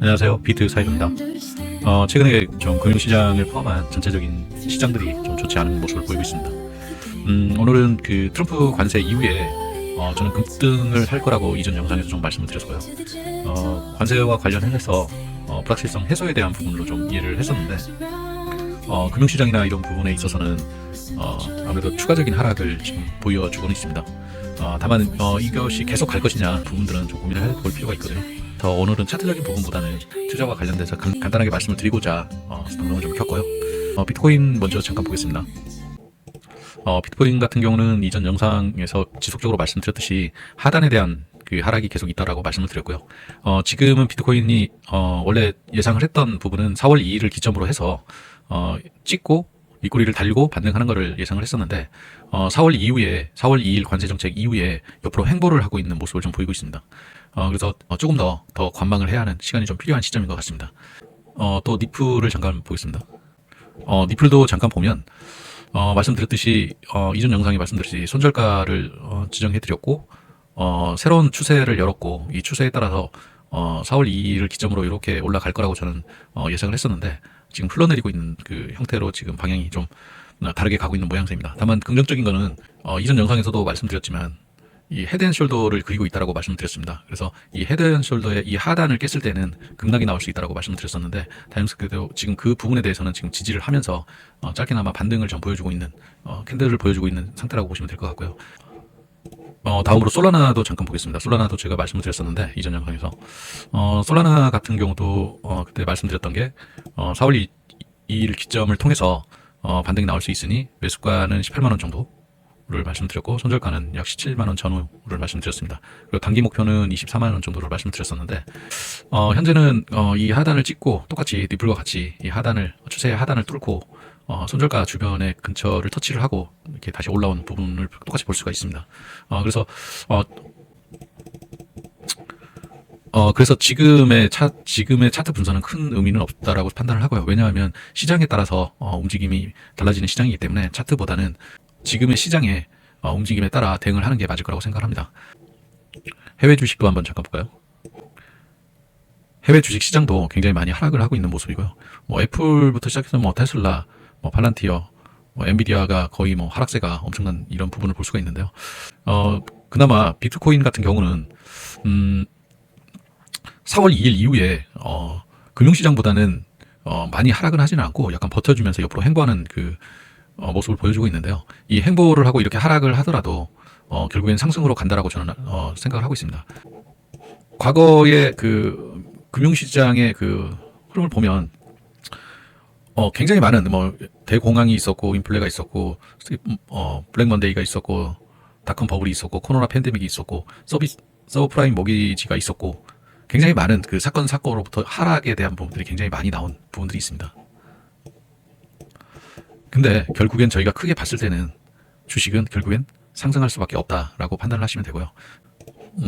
안녕하세요. 비트 사이드입니다. 최근에 좀 금융시장을 포함한 전체적인 시장들이 좀 좋지 않은 모습을 보이고 있습니다. 오늘은 그 트럼프 관세 이후에 저는 급등을 할 거라고 이전 영상에서 좀 말씀을 드렸고요. 관세와 관련해서 불확실성 해소에 대한 부분으로 좀 이해를 했었는데 금융시장이나 이런 부분에 있어서는 아무래도 추가적인 하락을 지금 보여주고는 있습니다. 다만 이것이 계속 갈 것이냐 부분들은 좀 고민을 해볼 필요가 있거든요. 더 오늘은 차트적인 부분보다는 투자와 관련돼서 간단하게 말씀을 드리고자 방송을 좀 켰고요. 비트코인 먼저 잠깐 보겠습니다. 비트코인 같은 경우는 이전 영상에서 지속적으로 말씀드렸듯이 하단에 대한 그 하락이 계속 있다라고 말씀을 드렸고요. 지금은 비트코인이 원래 예상을 했던 부분은 4월 2일을 기점으로 해서 찍고 윗꼬리를 달고 반등하는 것을 예상을 했었는데 4월 2일 관세 정책 이후에 옆으로 횡보를 하고 있는 모습을 좀 보이고 있습니다. 그래서 조금 더 관망을 해야 하는 시간이 좀 필요한 시점인 것 같습니다. 또 니플을 잠깐 보겠습니다. 니플도 잠깐 보면 말씀드렸듯이 이전 영상에 말씀드렸듯이 손절가를 지정해드렸고 새로운 추세를 열었고 이 추세에 따라서 4월 2일을 기점으로 이렇게 올라갈 거라고 저는 예상을 했었는데 지금 흘러내리고 있는 그 형태로 지금 방향이 좀 다르게 가고 있는 모양새입니다. 다만 긍정적인 거는 이전 영상에서도 말씀드렸지만 이 헤드앤숄더를 그리고 있다라고 말씀드렸습니다. 그래서 이 헤드앤숄더의 이 하단을 깼을 때는 급락이 나올 수 있다라고 말씀드렸었는데 다행스럽게도 지금 그 부분에 대해서는 지금 지지를 하면서 짧게나마 반등을 좀 보여주고 있는 캔들을 보여주고 있는 상태라고 보시면 될 것 같고요. 다음으로 솔라나도 잠깐 보겠습니다. 솔라나도 제가 말씀을 드렸었는데 이전 영상에서 솔라나 같은 경우도 그때 말씀드렸던 게 4월 2일 기점을 통해서 반등이 나올 수 있으니 매수가는 18만원 정도를 말씀드렸고 손절가는 약 17만원 전후를 말씀드렸습니다. 그리고 단기 목표는 24만원 정도를 말씀드렸었는데 현재는 이 하단을 찍고 똑같이 니플과 같이 이 하단을 추세의 하단을 뚫고 손절가 주변의 근처를 터치를 하고 이렇게 다시 올라온 부분을 똑같이 볼 수가 있습니다. 그래서 지금의 차트 분석은 큰 의미는 없다라고 판단을 하고요. 왜냐하면 시장에 따라서 움직임이 달라지는 시장이기 때문에 차트보다는 지금의 시장의 움직임에 따라 대응을 하는 게 맞을 거라고 생각합니다. 해외 주식도 한번 잠깐 볼까요? 해외 주식 시장도 굉장히 많이 하락을 하고 있는 모습이고요. 애플부터 시작해서 테슬라, 팔란티어, 엔비디아가 거의 하락세가 엄청난 이런 부분을 볼 수가 있는데요. 그나마 비트코인 같은 경우는 4월 2일 이후에 금융시장보다는 많이 하락은 하지는 않고 약간 버텨주면서 옆으로 횡보하는 그 모습을 보여주고 있는데요. 이 횡보를 하고 이렇게 하락을 하더라도 결국엔 상승으로 간다라고 저는 생각을 하고 있습니다. 과거의 그 금융시장의 그 흐름을 보면 굉장히 많은 대공황이 있었고 인플레가 있었고 블랙 먼데이가 있었고 닷컴 버블이 있었고 코로나 팬데믹이 있었고 서브프라임 모기지가 있었고 굉장히 많은 그 사건으로부터 하락에 대한 부분들이 굉장히 많이 나온 부분들이 있습니다. 근데 결국엔 저희가 크게 봤을 때는 주식은 결국엔 상승할 수밖에 없다라고 판단을 하시면 되고요.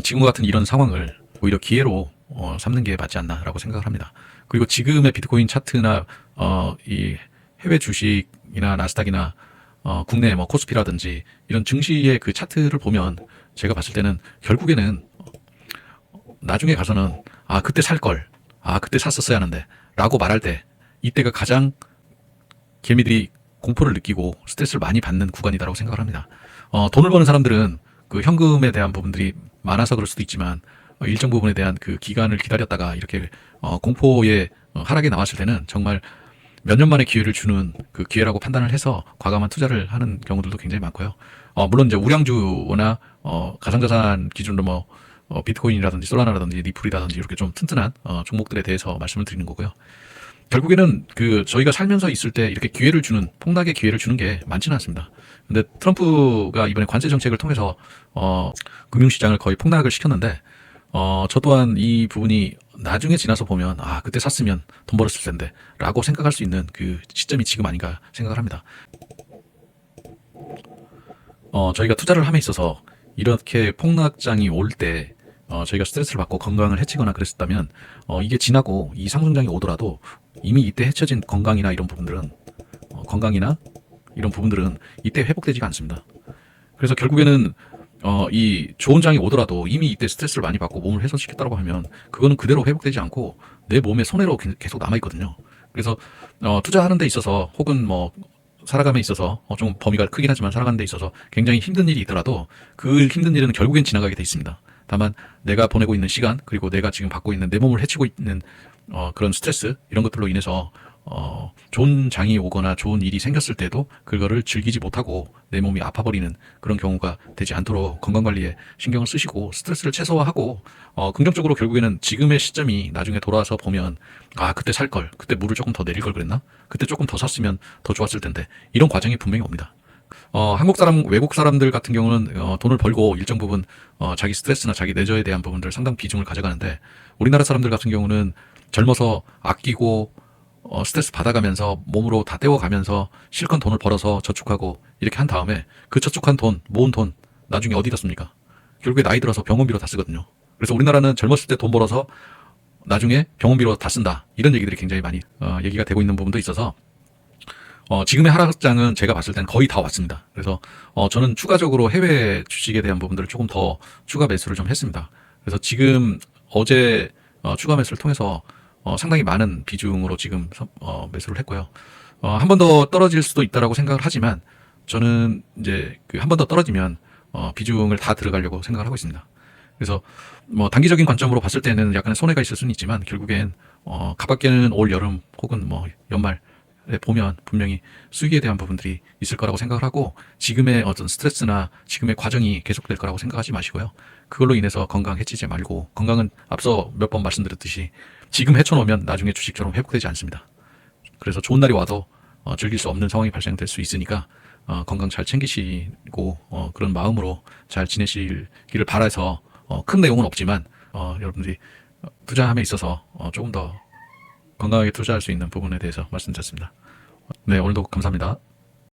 지금과 같은 이런 상황을 오히려 기회로 삼는 게 맞지 않나라고 생각을 합니다. 그리고 지금의 비트코인 차트나 이 해외 주식이나 나스닥이나 국내 코스피라든지 이런 증시의 그 차트를 보면 제가 봤을 때는 결국에는 나중에 가서는 그때 살 걸, 그때 샀었어야 하는데 라고 말할 때 이때가 가장 개미들이 공포를 느끼고 스트레스를 많이 받는 구간이다라고 생각을 합니다. 돈을 버는 사람들은 그 현금에 대한 부분들이 많아서 그럴 수도 있지만 일정 부분에 대한 그 기간을 기다렸다가 이렇게 공포의 하락에 나왔을 때는 정말 몇 년 만에 기회를 주는 그 기회라고 판단을 해서 과감한 투자를 하는 경우들도 굉장히 많고요. 물론 이제 우량주나 가상자산 기준으로 비트코인이라든지 솔라나라든지 니플이라든지 이렇게 좀 튼튼한 종목들에 대해서 말씀을 드리는 거고요. 결국에는 그 저희가 살면서 있을 때 이렇게 기회를 주는 폭락의 기회를 주는 게 많지는 않습니다. 근데 트럼프가 이번에 관세 정책을 통해서 금융시장을 거의 폭락을 시켰는데 저 또한 이 부분이 나중에 지나서 보면 그때 샀으면 돈 벌었을 텐데 라고 생각할 수 있는 그 시점이 지금 아닌가 생각을 합니다. 저희가 투자를 함에 있어서 이렇게 폭락장이 올 때 저희가 스트레스를 받고 건강을 해치거나 그랬었다면 이게 지나고 이 상승장이 오더라도 이미 이때 해쳐진 건강이나 이런 부분들은 이때 회복되지가 않습니다. 그래서 결국에는 이 좋은 장이 오더라도 이미 이때 스트레스를 많이 받고 몸을 훼손시켰다고 하면 그거는 그대로 회복되지 않고 내 몸에 손해로 계속 남아있거든요. 그래서 투자하는 데 있어서 혹은 뭐 살아감에 있어서 좀 범위가 크긴 하지만 살아가는 데 있어서 굉장히 힘든 일이 있더라도 그 힘든 일은 결국엔 지나가게 돼 있습니다. 다만 내가 보내고 있는 시간 그리고 내가 지금 받고 있는 내 몸을 해치고 있는 그런 스트레스 이런 것들로 인해서 좋은 장이 오거나 좋은 일이 생겼을 때도 그거를 즐기지 못하고 내 몸이 아파버리는 그런 경우가 되지 않도록 건강관리에 신경을 쓰시고 스트레스를 최소화하고 긍정적으로 결국에는 지금의 시점이 나중에 돌아와서 보면 아 그때 살 걸, 그때 물을 조금 더 내릴 걸 그랬나? 그때 조금 더 샀으면 더 좋았을 텐데 이런 과정이 분명히 옵니다. 한국 사람, 외국 사람들 같은 경우는 돈을 벌고 일정 부분 자기 스트레스나 자기 내저에 대한 부분들 상당 비중을 가져가는데 우리나라 사람들 같은 경우는 젊어서 아끼고 스트레스 받아가면서 몸으로 다 때워가면서 실컷 돈을 벌어서 저축하고 이렇게 한 다음에 그 저축한 돈, 모은 돈 나중에 어디다 씁니까? 결국에 나이 들어서 병원비로 다 쓰거든요. 그래서 우리나라는 젊었을 때 돈 벌어서 나중에 병원비로 다 쓴다. 이런 얘기들이 굉장히 많이 얘기가 되고 있는 부분도 있어서 지금의 하락장은 제가 봤을 때는 거의 다 왔습니다. 그래서 저는 추가적으로 해외 주식에 대한 부분들을 조금 더 추가 매수를 좀 했습니다. 그래서 지금 어제 추가 매수를 통해서 상당히 많은 비중으로 지금 매수를 했고요. 한 번 더 떨어질 수도 있다라고 생각을 하지만 저는 이제 그 한 번 더 떨어지면 비중을 다 들어가려고 생각을 하고 있습니다. 그래서 뭐 단기적인 관점으로 봤을 때는 약간의 손해가 있을 수는 있지만 결국엔 가깝게는 올 여름 혹은 뭐 연말에 보면 분명히 수익에 대한 부분들이 있을 거라고 생각을 하고 지금의 어떤 스트레스나 지금의 과정이 계속될 거라고 생각하지 마시고요. 그걸로 인해서 건강 해치지 말고 건강은 앞서 몇 번 말씀드렸듯이 지금 해쳐놓으면 나중에 주식처럼 회복되지 않습니다. 그래서 좋은 날이 와도 즐길 수 없는 상황이 발생될 수 있으니까 건강 잘 챙기시고 그런 마음으로 잘 지내시기를 바라서 큰 내용은 없지만 여러분들이 투자함에 있어서 조금 더 건강하게 투자할 수 있는 부분에 대해서 말씀드렸습니다. 네, 오늘도 감사합니다.